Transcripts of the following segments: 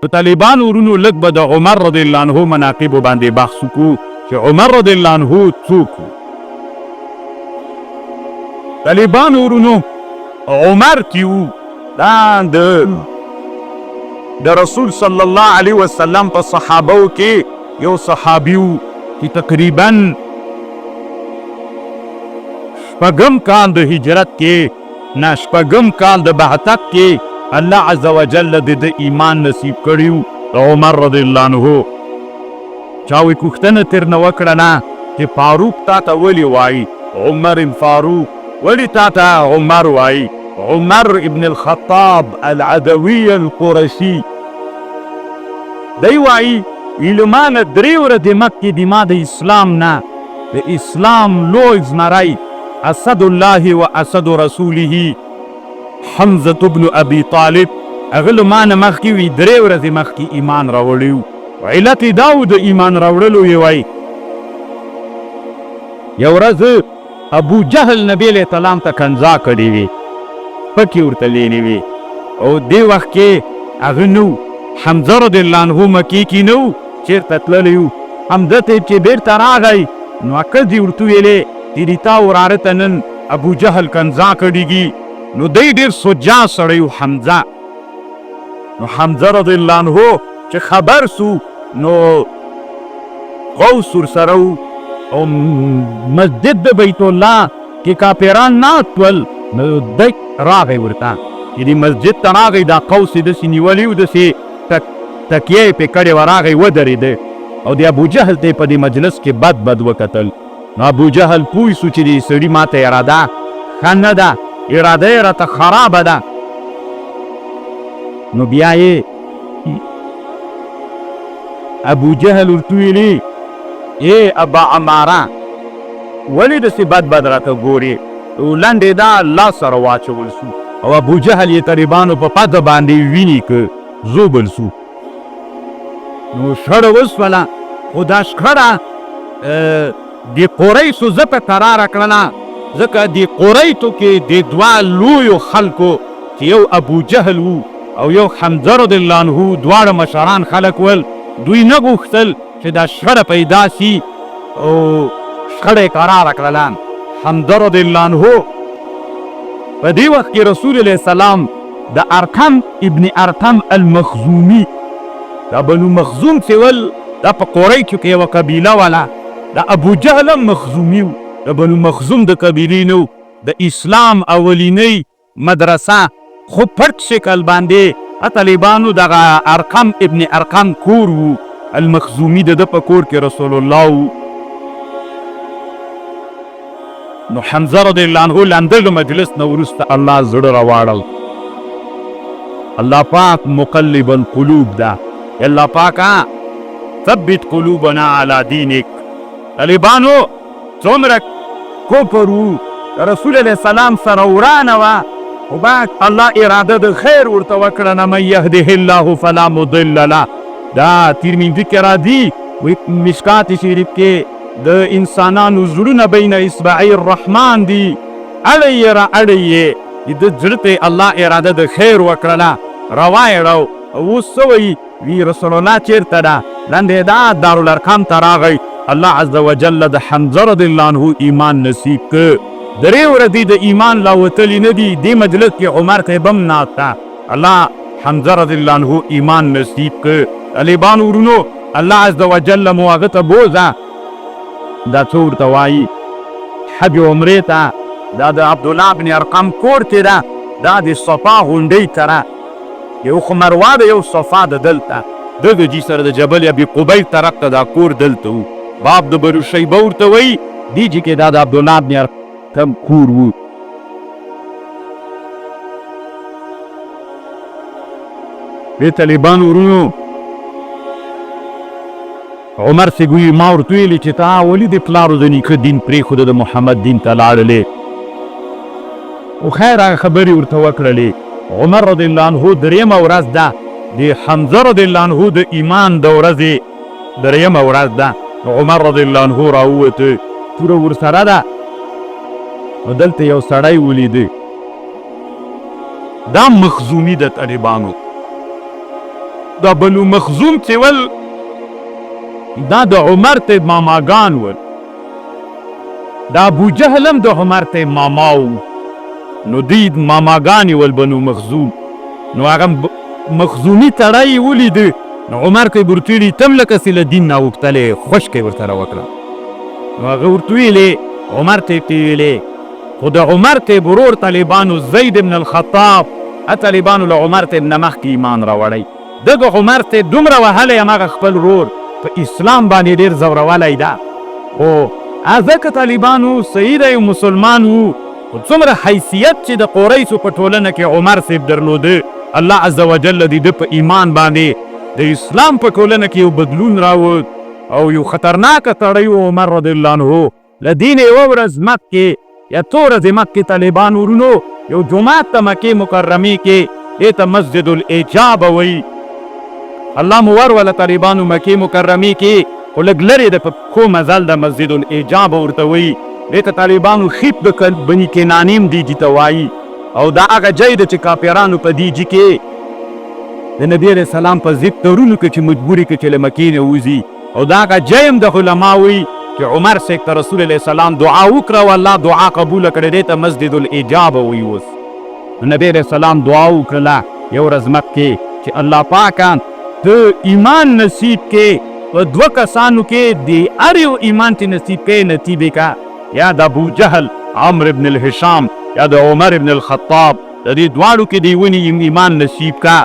نو طالبانو ورونو لږ به د عمر رضی الله عنه مناقبو باندې بحث وکړو چې عمر رضی الله عنه څوک و. طالبانو ورونو عمر چې و دا د رسول صلی الله علیه وسلم په صحابو کې یو صحابي و چې تقریبا شپږم کال د هجرت کې نه شپږم کال د بعثت کې الله عز وجل د ایمان نصیب کړیو د عمر رضی الله عنه. چا وی پوښتنه ترنه وکړه نه چې فاروق تا ته ولې وایي عمر فاروق ولې تا ته عمر وایي عمر ابن الخطاب العدوي القرشي. دی وایي علمانه درې ورځې مخکې د ما د اسلام نه د اسلام لوی زمری اسد الله و اسد رسوله حمزه ابن ابي طالب هغه له ما نه مخکې وي درې ورځې مخکې ایمان راوړی و. علت یې دا و د ایمان راوړلو یې وایي یو ورځ ابو جهل نبی علیه السلام ته کنځا کړې وي پکې ورته لیدلې وي او دې وخت کې هغه نه و حمزه رضی الله عنه مکې کې نه و چېرته تللی و. حمزه ته چې بېرته راغی نو ښځې ورته ویلې چې تا وراره ته نن ابو جهل کنځا کړېږي. نو دی ډېر سجا سړی و حمزه. نو حمزه رضی الله عنه چې خبر سو نو غوث ورسره و او مسجد د بیت الله کې کافران ناست ول. نو دی راغی ورته چې دې مسجد ته راغی دا قوس یې داسې نیولی و داسې تکیه یې پرې کړې وه راغی ودرېده او د ابو جهل ته یې په دې مجلس کې بد وکتل. نو ابو جهل پوه سو چې دې سړي ما ته اراده ښه نه ده اراده یې راته خرابه ده. نو بیا یې ابو جهل ورته ویلي ای ابا عماره ولې داسې بد راته ګورې لنډې دا الله سره واچول سو او ابو جهل یې طالبانو په پته باندې ویني که زوبل سو. نو شخړه وسوله خو دا شخړه د قریشو زه په قراره کړله ځکه د قریشو کې د دوه لویو خلکو چې یو ابو جهل و او یو حمزه رضی الله عنه دواړه مشران خلک ول. دوی نه غوښتل چې دا شخړه پیدا سي او شخړه یې قراره کړله. حمزه رضی الله عنه په دې وخت کې رسول علیه السلام د ارقم ابن ارقم المخزومي دا بنو مخزوم چې ول دا په قریشو کې یوه قبیله وله. دا ابو جهل هم مخزومي و د بنو مخزوم د قبیلې نه د اسلام اولینۍ مدرسه خو پټ شکل باندې طالبانو دغه ارقم ابن ارقم کور و المخزومي د ده په کور کې رسول الله و. نو حمزه رضی الله عنه لاندې مجلس نه وروسته الله زړه راواړل. الله پاک مقلب القلوب ده. الله پاکه ثبت قلوبنا علی دینک. طالبانو څومره کفر و رسول علیه السلام سره ورانه وه خو باک الله اراده د خیر ورته وکړه. نه من یهده الله فلا مضل له دا ترمذي کې راځي وایي مشکات شریف کې د انسانانو زړونه بین اصبعی الرحمن دي اړی یې را اړی یې د زړه ته الله اراده د خیر وکړله راوایړو. اوس څه وایي وی رسول الله چېرته ده لنډې دا دارالارقام ته راغی. الله عز وجل د حمزه رضی الله عنه ایمان نصیب که. درې ورځې د ایمان لا وتلي نه دي. دې مجلس کې عمر صاحب هم ناسته. الله حمزه رضی الله عنه ایمان نصیب که. طالبانو ورونو الله عز وجل مو هغه ته بوځه دا څه ورته وایي حج عمرې ته دا د عبدالله بن ارقم کور چې ده دا د صفا غونډۍ سره یو خو مروه ده یو صفا ده دلته د جي سره د جبل ابي قبیس طرف ته دا کور دلته و. باب د بنو شیبه ورته وایي دې جي کې دا د عبدالله بن ارقم کور و. دې طالبانو ورونو عمر سے گوئی ما ورته ویلي چې تا ولې د پلارو د نیکه دین پرېښوده د محمد دین ته لاړلې خو خیر هغه خبرې ورته وکړلې. عمر رضی الله عنه درېیمه ورځ ده د حمزه رضی الله عنه د ایمان د ورځې درېیمه ورځ ده. عمر رضی الله عنه راووته توره ورسره ده نو دلته یو سړی ولیده دا مخزومي د طالبانو دا بنو مخزوم چې ول دا د عمر ته ماماګان ول، دا ابو جهل هم د عمر ته ماما و، نو دوی ماماګانې ول بنو مخزوم. نو هغه مخزومي سړی یې ولیده، نو عمر که یې ورته ویلي ته هم لکه له دین نه اوښتلی خوشکه یې ورسره وکړه. نو هغه ورته ویلې عمر ته یې ویلې، خو د عمر ته ورور طالبانو زید بن الخطاب طالبانو له عمر ته نه مخکې ایمان راوړی. دغه عمر ته دومره وهلی همغه خپل ورور په اسلام باندې ډېر زورولی ده. خو ځکه طالبانو صحیح دی مسلمان وو، خو څومره حیثیت چې د قریشو په ټولنه کې عمر صاحب درلوده، الله عز وجل د ده په ایمان باندې د اسلام په ټولنه کې یو بدلون راوت او یو خطرناکه سړی و عمر رضی الله عنه. له دې نه یوه ورځ مکې یا څو ورځې مکې طالبان ورونو یو جومات ته مکې مکرمې کې دې ته مسجد الاجابه وایي. الله مو وروله طالبانو مکې مکرمې کې، خو لږ لرې د په پښو مزل د مسجد الاجابه ورته وایي. دې ته طالبانو خیب د بني کنانیم دیجي ته وایي، او دا هغه ځای ده چې کافرانو په دیجي کې د نبي علیه السلام په ضد تورونو کې چې مجبوري کړي چې له مکې نه وځي، او دا هغه ځای هم د علما وایي چې عمر شیخ ته رسول علیه السلام دعا وکړه او الله دعا قبوله کړې، دې ته مسجد الاجابه وایي. اوس نبي علیه السلام دعا وکړله یو ورځ مکې چې الله پاکه د ایمان نصیب کې په دوه کسانو کې د هر یو ایمان چې نصیب کې نصیب کا، یا د ابو جهل عمرو بن الهشام یا د عمر بن الخطاب، د دې دواړو کې د ونې ایمان نصیب کا.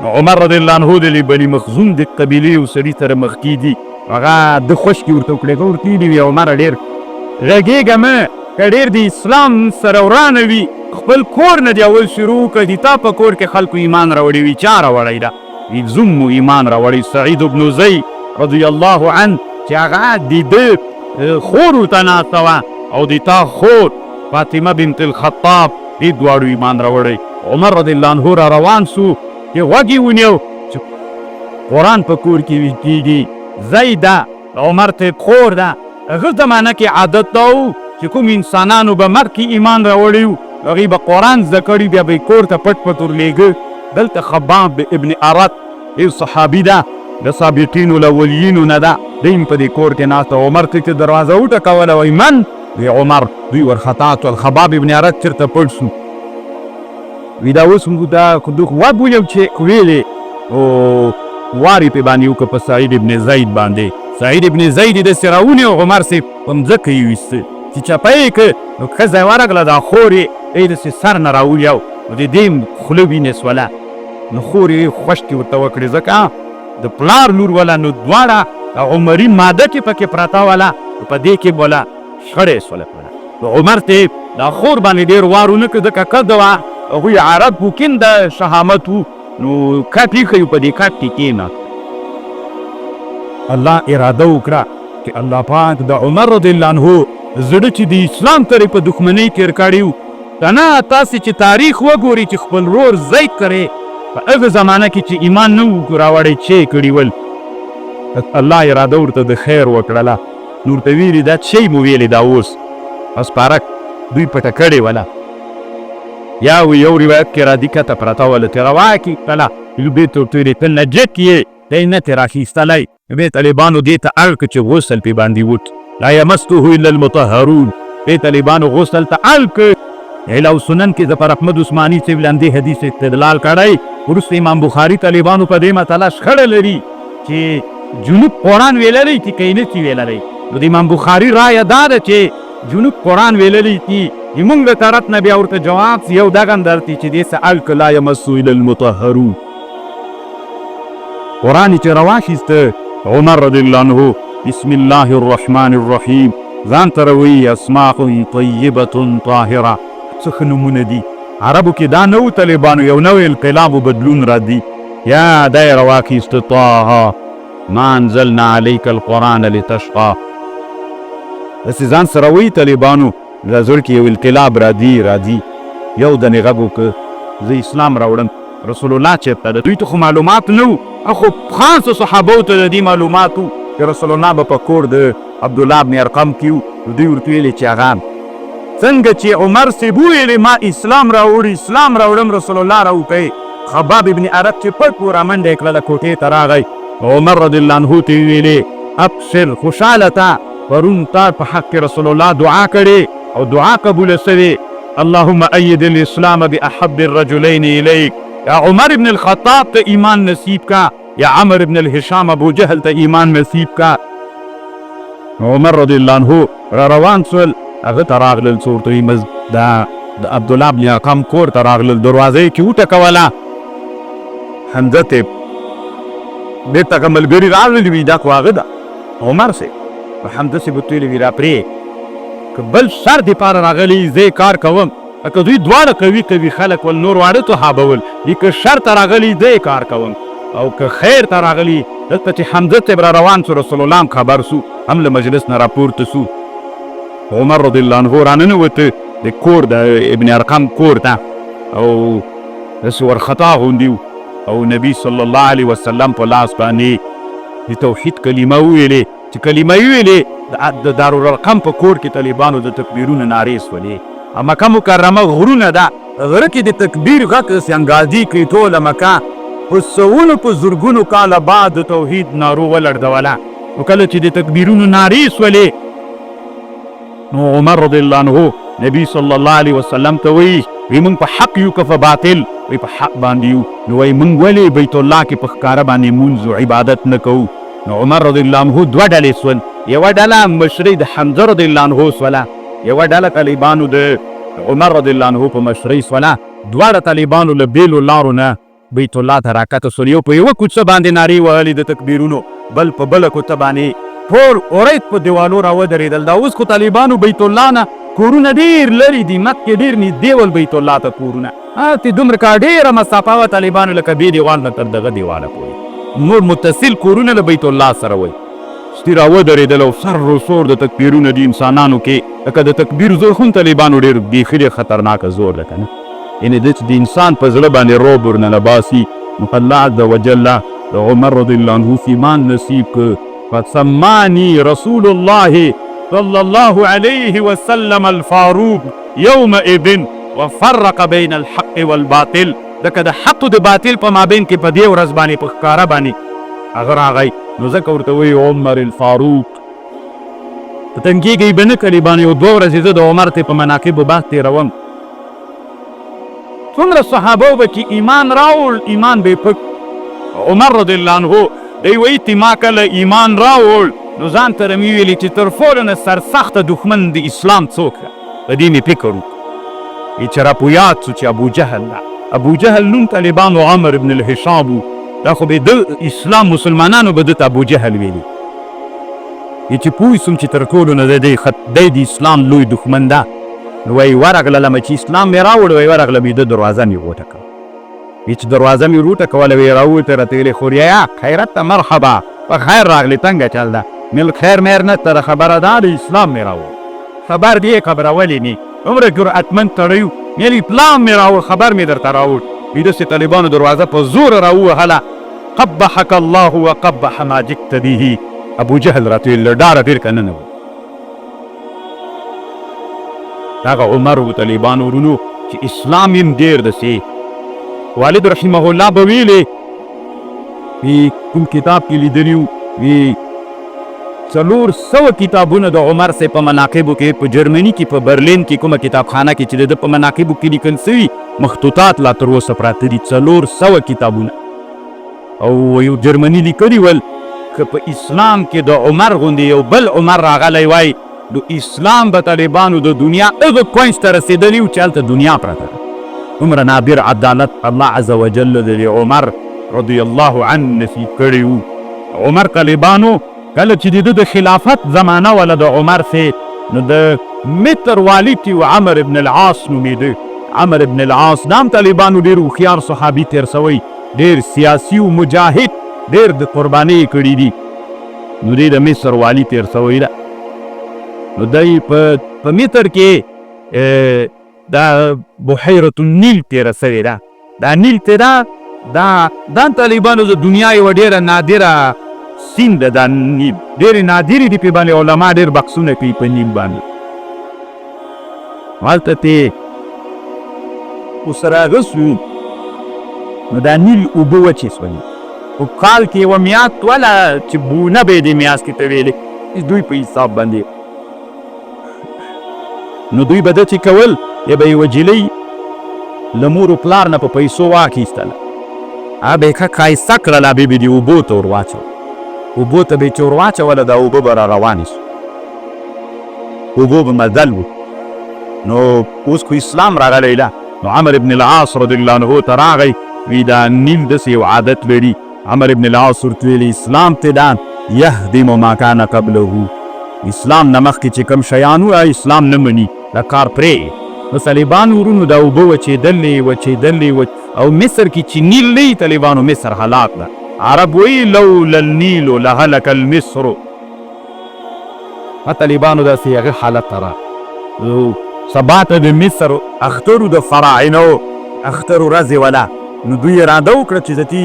نو عمر رضی الله عنه د بني مخزوم د قبیلې یو سړي سره مخ کېږي، هغه د خوشکې ورته وکړې، هغه ورته ویلي وي عمره ډېر غږېږه مه، که ډېر د اسلام سره ورانه وي خپل کور نه دې اول شروع کړه، د تا په کور کې خلکو ایمان راوړی وي، چا راوړی ده؟ زوم مو ایمان راوړی سعید بن زید رضی الله عنه چې هغه د ده خور ورته ناسته وه، او د تا خور فاطمه بنت الخطاب دې دواړو ایمان راوړی. عمر رضی الله عنه را روان سو چې غوږ یې ونیو چې قرآن په کور کې ویل کېږي، زید ده عمر ته خور ده. هغه زمانه کې عادت دا و چې کوم انسانانو به مرګ کې ایمان راوړی و، هغوی به قرآن زده کړي بیا به یې کور ته پټ پټ ورلېږه. دلته خباب ابن ارت یو صحابي ده، د سابقینو الاولیینو نه ده، دی هم په دې کور کې ناسته. عمر ته چې دروازه وټکوله وایي من؟ وی عمر. دوی ورخطا سول، خباب ابن ارت چېرته پټ سو. وی دا اوس موږ دا غوږ ونیو چې ویلې او وارې پې باندې وکړه په سعید ابن زید باندې. سعید ابن زید یې داسې راونیو، عمر صاحب په مځکه یې ویسته چې چپه یې کړ، نو ښځه یې ورغله، دا خور یې داسې سر نه راونیو، نو د دې خوله وینې سوله، نو خور یې خوشکې ورته وکړې، ځکه د پلار لور وله، نو دواړه عمري ماده کې پکې پرته وله، په دې کې وله شخړې سوله. نو عمر ته دا خور باندې ډېر وار ونه کړ، ځکه کده وه هغوی عرب ممکن د شهامت و، نو کټ یې ښیو په دې کټ کې کېناست. الله اراده وکړه چې الله پاک د عمر رضی الله عنه زړه چې د اسلام سره په دښمنۍ تېر کړی و، که نه تاسې چې تاریخ وګورئ چې خپل ورور زید سره په هغه زمانه کې چې ایمان نه و راوړی چې یې کړي ول، الله اراده ورته د خیر وکړله، نو ورته ویلي دا شی مو ویلې دا اوس اسپارک دوی پټه کړې وله. یا یو روایت کې راځي کته پرته وله ترې روا کې کله بیرته ورته ویلې ته نجد یې دی نه ترې راخیستلی. بیا طالبانو دې ته اړ کړ چې غسل پې باندې وټ، لا یمسته الا المطهرون. بیا طالبانو غسل ته اړ کړ. اهل سنن کې ظفر احمد عثماني صاحب لاندې حدیث استدلال کړی، وروسته امام بخاري طالبانو په دې مسله شخړه لري چې جنوب قرآن ویللی چې که یې نه چې ویللی. نو د امام بخاري رایه دا ده چې جنوب قرآن ویللی چې زموږ له طرف نه بیا ورته جواب یو دغه درتي چې دې څه الک لا یمسو الا المطهرون. قرآن چې راواخیسته عمر رضی الله عنه بسم الله الرحمن الرحیم ځان ته راوایي اسماء طیبة طاهره، څه ښه نومونه دي. عربو کې دا نه و، طالبانو یو نوی انقلاب و بدلون را دي. یا دا یې راواخیسته طه ما انزلنا علیک القرآن لتشقى. داسې ځان سره وایي طالبانو د زړه کې یو انقلاب را دي. یو دنې غږ وکړه زه اسلام راوړم. رسول الله چېرته ده؟ دوی ته خو معلومات نه و، خو خاصو صحابو ته د دې معلومات و چې رسول الله به په کور د عبدالله بن ارقم کې و. دوی ورته ویلې چې هغه څنګه چې عمر صاحب وویلې ما اسلام راوړم رسول الله راوکړی، خباب ابن عرب چې پټ و رامنډه یې کړله کوټې ته راغی. عمر رضی الله عنه ته یې ویلې ابشر خوشحاله ته پرون تا په حق کې رسول الله دعا کړې او دعا قبوله سوې. اللهم اید الاسلام باحب الرجلین الیک. یا عمر ابن الخطاب ته ایمان نصیب کا، یا عمر ابن الهشام ابو جهل ته ایمان نصیب کا. عمر رضی الله عنه را روان سول، هغه ته راغلل څو ورته وایي د عبدالله بن ارقم کور ته راغلل، دروازه یې کې وټکوله. حمزه ته بېرته هغه ملګري راغلي وي دا خو هغه ده عمر صاحب. حمزه صاحب ورته ویلي وي راپرې که بل شر دپاره راغلي زه یې کار کوم، که دوی دواړه قوي خلک ول نور واړه توهابول دي، که شر ته راغلي زه یې کار کوم، او که خیر ته راغلي دلته چې حمزه صاحب را روان سو رسول الله هم خبر سو، هم له مجلس نه راپورته سو. عمر رضی الله عنه راننوته د کور د ابن ارقم کور ته، او داسې ورخطا غوندي و، او نبي صلی الله علیه وسلم په لاس باندې د توحید کلمه وویلې، چې کلمه یې ویلې د دارالارقم په کور کې طالبانو د تکبیرونو نارې سولې. مکه مکرمه غرونه ده، غره کې د تکبیر غږ سنګازي کوي ټوله مکه، په سوونو په زرګونو کاله بعد د توحید نارو ولړدوله. نو کله چې د تکبیرونو نارې سولې نو عمر رضی الله عنه نبی صلی الله علیه وسلم ته وایي موږ په حق یو که په باطل؟ وایي په حق باندې یو. نو وایي موږ ولې بیت الله کې په ښکاره باندې مونځ او عبادت نه کوو؟ نو عمر رضی الله عنه دوه ډلې سول، یوه ډله مشرۍ د حمزه رضی الله عنه سوله، یوه ډله طالبانو د عمر رضی الله عنه په مشرۍ سوله. دواړه طالبانو له بېلو لارو نه بیت الله ته راکته سول، یو په یوه کوڅه باندې نارې وهلې د تکبیرونو، بل په بله کوڅه باندې ټول اورید په دیوالو را ودرېدل. دا اوس خو طالبانو بیت الله نه کورونه ډېر لرې دي، مکې ډېر نږدې ول بیت الله ته کورونه، ته دومره کا ډېره مسافه وه طالبانو لکه بې دیوال نه تر دغه دیواله پورې نور متصل کورونه له بیت الله سره وی. ستی را ودرېدل او سر و سور د تکبیرونه دي انسانانو کې، لکه د تکبیر زور خو طالبانو ډېر بیخي ډېر خطرناکه زور ده که نه، یعنې د انسان په زړه باندې رعب ورننه باسي. نو الله عز وجل د عمر رضی الله عنه ایمان نصیب کړ. فسمانی رسول الله صلی الله علیه وسلم الفاروق یومئذ وفرق بین الحق والباطل. دکه د حق د باطل په مابین کې په دې ورځ باندې په ښکاره باندې هغه راغی. نو ځکه ورته وایي عمر الفاروق. ته تنګېږئ به نه کلي باندې یو دوه ورځې زه د عمر ته په مناقبو بحث تېروم. څومره صحابه به چې ایمان راوړ ایمان به یې پک. عمر رضی الله عنه دی وایي چې ما کله ایمان راوړ نو ځان ته مې ویلي چې تر ټولو نه سرسخته دښمن د اسلام څوک ده؟ په دې مې فکر وکړو چې را په یاد سو چې ابو جهل ده. ابو جهل نوم طالبانو عمر ابن الهشام و، دا خو به د اسلام مسلمانانو به ده ته ابو جهل ویلي. چې پوه سوم چې تر ټولو نه دی د اسلام لوی دښمن ده. نو وایي ورغللم چې اسلام مې راوړ، وایي ورغلم د دروازه مې وټکه، چې دروازه مې وټکوله ویې راووته راته ویلې خوریا خیرت ته مرحبا، په خیر راغلې څنګه چل ده؟ مل خیر میر نه ته خبره ده د اسلام مې راوړ. خبر دې خبره ولې نه عمره جرأتمند سړی و، مل اسلام مې راوړ، خبر مې درته راوړ. وي داسې طالبانو دروازه په زور راووهله. قبحک الله وقبح ما جئت به. ابو جهل راته ویل له ډاره ډېر که ننه و. دغه عمر و طالبانو ورونو چې اسلام یې ډېر داسې والد رحمه الله به ویلې وی کوم کتاب کې لیدلي وي 400 کتابونه د عمر صاحب په مناقبو کې په جرمني کې په برلین کې کومه کتابخانه کې چې د په مناقبو کې لیکل سوي مخطوطات لا تر اوسه پراته دي 400 کتابونه. او یو جرمني لیکلي ول که په اسلام کې د عمر غوندې یو بل عمر راغلی وای نو اسلام به طالبانو د دنیا هغه کوینس ته رسېدلي و چې هلته دنیا پرته ده. عمر نادر عدالت الله عز وجل د عمر رضی الله عنه نصیب کړی و. عمر طالبانو کله چې د خلافت زمانه ولا د عمر سے نو د متر والی چې عمر ابن العاص نومېده. عمر ابن العاص نام طالبانو ډېر هوښیار صحابي تېر سوی، ډېر سیاسي و مجاهد، ډېر د قربانۍ کړي دي. نو دی د مصر والی تېر سوی ده. نو دی په مصر کې دا بحیرة النیل تېره سوې ده. دا نیل چې ده دا طالبانو د دنیا یوه ډېره نادره سیند ده. دا نیل ډېرې نادرې دي، پې باندې علما ډېر بحثونه کوي په نیل باندې. هلته تې اوس راغه سو نو دا نیل اوبه وچې سولې په کال کې یوه میاشت وله چې بونه به یې دې میاشتې ته ویلې دوی په حساب باندې نو دوی به داسې کول یا به یې وجیلۍ له مور و پلار نه په پیسو واخیستله هغه به یې ښه ښایسته کړله بیا به یې دې اوبو ته ور واچول اوبو ته به یې چې ور واچوله دا اوبه به را روانې شو اوبو به مزل و نو اوس خو اسلام راغلی ده نو عمر ابن العاص رضی الله عنه ته راغی وی دا نیل داسې یو عادت لري عمر ابن العاص ورته ویلي اسلام ته دا یهدم ما کان قبله اسلام نه مخکې چې کوم شیان وو اسلام نه مني دا کار پرې نو طالبانو ورونو دا اوبه وچېدلې او مصر کې چې نیل نه وي طالبانو مصر هلاک ده عرب وایي لولا النیل لهلک المصر طالبانو داسې هغه حالت ته راغی سبا ته د مصر اخترو د فراعنو اختر ورځې وله نو دوی اراده وکړه چې ځتي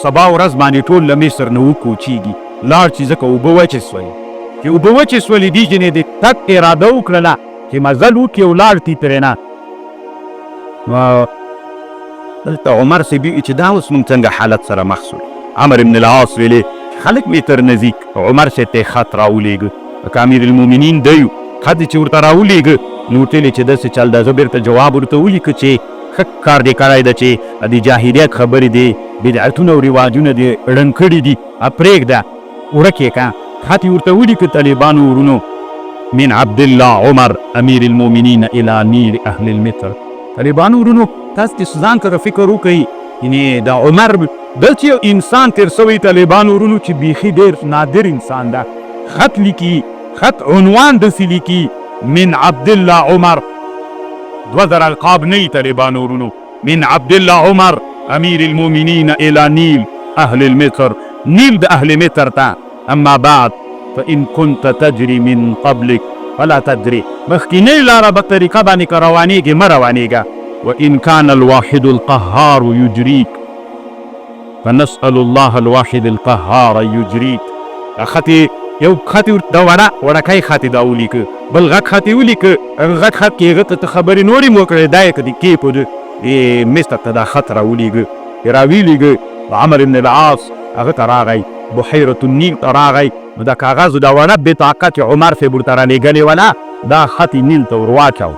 سبا ورځ باندې ټول له مصر نه وکوچېږي لاړ چې ځکه اوبه وچې سولې چې اوبه وچې سولې دي جنې د تګ اراده وکړله چې مزل وکړي او لاړ تي ترې نه نو دلته عمر صاحب چې دا اوس موږ څنګه حالت سره مخ شو عمر بن العاص ویلې خلک مې تر نزدیک عمر صاحب ته خط راولېږه لکه امیر المؤمنین دی خط چې ورته راولېږه نو ورته ویلې چې داسې چل ده زه بېرته جواب ورته ولیکه چې ښه کار دې کړی ده چې د جاهلیت خبرې دې بدعتونه او رواجونه دې ړنګ کړي دي پرېږده ورک یې که خط یې ورته ولیکه طالبانو ورونو من عبدالله عمر امیر المؤمنین الى نیر اهل المصر طالبانو ورونو تاسو چې ځان سره فکر وکړئ یعنې د عمر دلته یو انسان تېر سوی طالبانو ورونو چې بیخي ډېر نادر انسان ده خط لیکي خط عنوان داسې لیکي من عبدالله عمر 2000 القاب نه وي طالبانو ورونو من عبدالله عمر امیر المؤمنین الى نیل اهل المصر نیل د اهل مصر ته اما بعد فإن كنت تجري من قبلك فلا تدري مخکینۍ لاره په طریقه باندې که روانېږي مه روانېږه وإن كان الواحد القهار يجريك فنسأل الله الواحد القهار يجريك خط یو خط د وړکی خط دا ولیکه بل غټ خط یې ولیکه غټ خط کې هغه ته خبرې نورې مو کړې دا یې که دې کېښودو مصر ته دا خط راولېږه راویلېږه عمر بن العاص هغه ته راغی بحیرة النیل ته راغی نو دا کاغذ دا وړه بطاقه چې عمر صاحب ورته رالېږلې وله دا خط یې نیل ته ور واچو